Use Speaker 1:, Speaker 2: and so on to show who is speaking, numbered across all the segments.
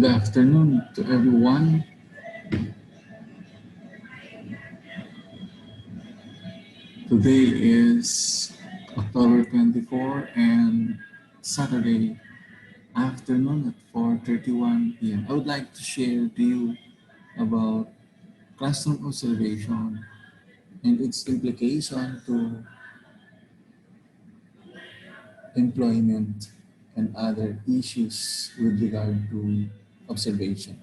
Speaker 1: Good afternoon to everyone. Today is October 24 and Saturday afternoon at 4:31 p.m. I would like to share to you about classroom observation and its implication to employment and other issues with regard to observation.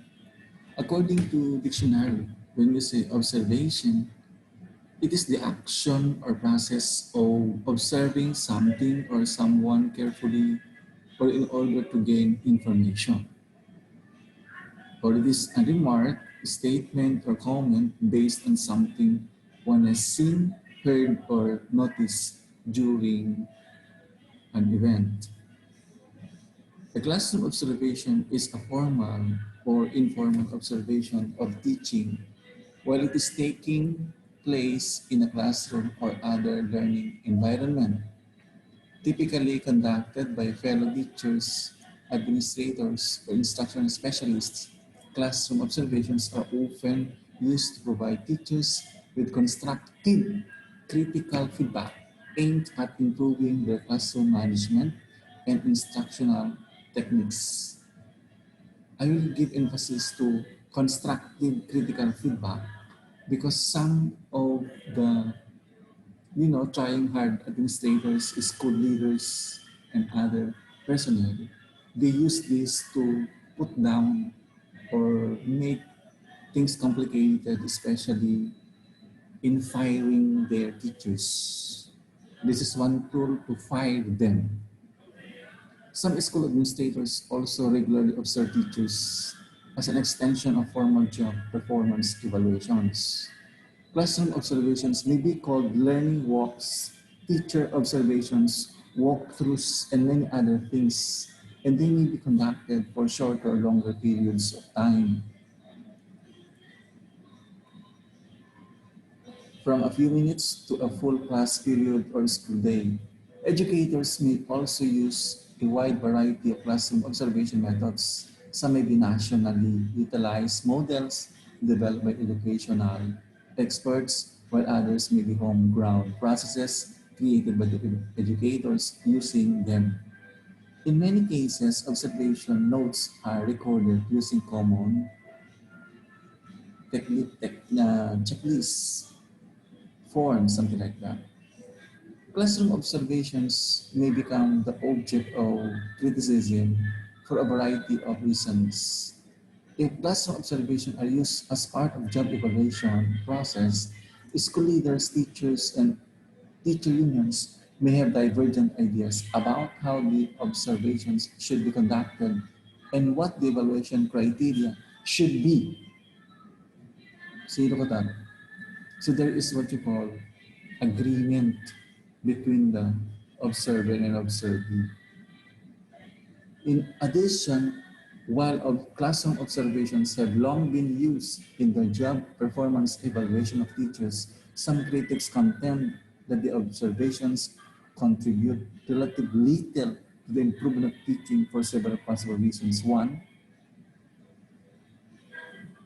Speaker 1: According to dictionary, when we say observation, it is the action or process of observing something or someone carefully or in order to gain information. Or it is a remark, statement, or comment based on something one has seen, heard, or noticed during an event. A classroom observation is a formal or informal observation of teaching while it is taking place in a classroom or other learning environment, typically conducted by fellow teachers, administrators, or instructional specialists. Classroom observations are often used to provide teachers with constructive, critical feedback aimed at improving their classroom management and instructional techniques. I will give emphasis to constructive critical feedback because some of the trying hard administrators, school leaders, and other personnel, they use this to put down or make things complicated, especially in firing their teachers. This is one tool to fire them. Some school administrators also regularly observe teachers as an extension of formal job performance evaluations. Classroom observations may be called learning walks, teacher observations, walkthroughs, and many other things, and they may be conducted for shorter or longer periods of time, from a few minutes to a full class period or school day. Educators may also use a wide variety of classroom observation methods. Some may be nationally utilized models developed by educational experts, while others may be homegrown processes created by the educators using them. In many cases, observation notes are recorded using common checklists, forms, something like that. Classroom observations may become the object of criticism for a variety of reasons. If classroom observations are used as part of job evaluation process, school leaders, teachers, and teacher unions may have divergent ideas about how the observations should be conducted and what the evaluation criteria should be. So there is what you call agreement between the observer and observee. In addition, while classroom observations have long been used in the job performance evaluation of teachers, some critics contend that the observations contribute relatively little to the improvement of teaching for several possible reasons. One,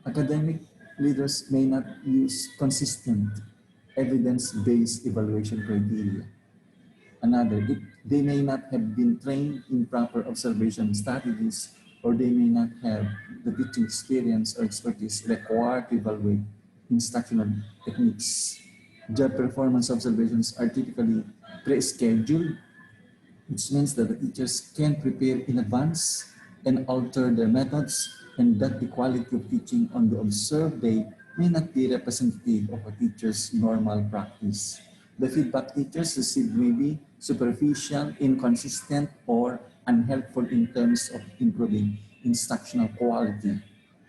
Speaker 1: academic leaders may not use consistent evidence-based evaluation criteria. Another, they may not have been trained in proper observation strategies, or they may not have the teaching experience or expertise required to evaluate instructional techniques. Job performance observations are typically pre-scheduled, which means that the teachers can prepare in advance and alter their methods, and that the quality of teaching on the observed day may not be representative of a teacher's normal practice. The feedback teachers receive may be superficial, inconsistent, or unhelpful in terms of improving instructional quality.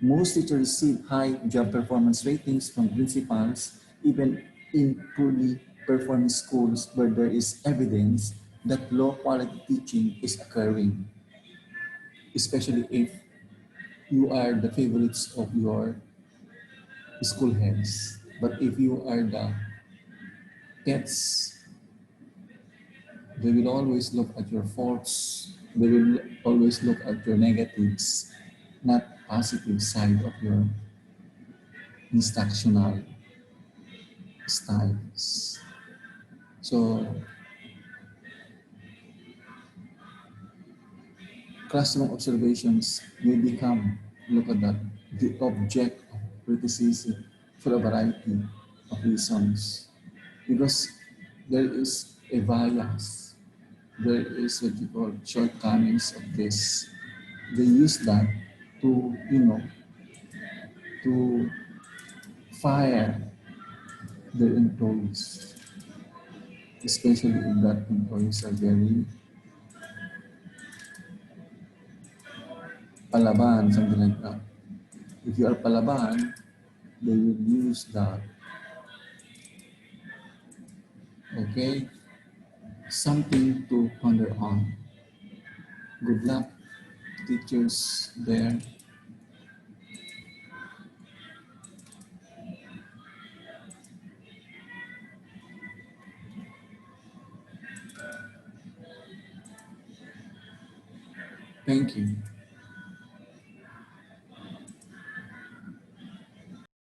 Speaker 1: Most teachers receive high job performance ratings from principals, even in poorly performing schools where there is evidence that low quality teaching is occurring, especially if you are the favorites of your school heads. But if you are the pets, they will always look at your faults. They will always look at your negatives, not positive side of your instructional styles. So classroom observations may become, look at that, the object of criticism for a variety of reasons. Because there is a bias, there is what you call shortcomings of this. They use that to, to fire their employees, especially if that employees are very palaban, something like that. If you are palaban, they will use that. Okay? Something to ponder on. Good luck, teachers there. Thank you.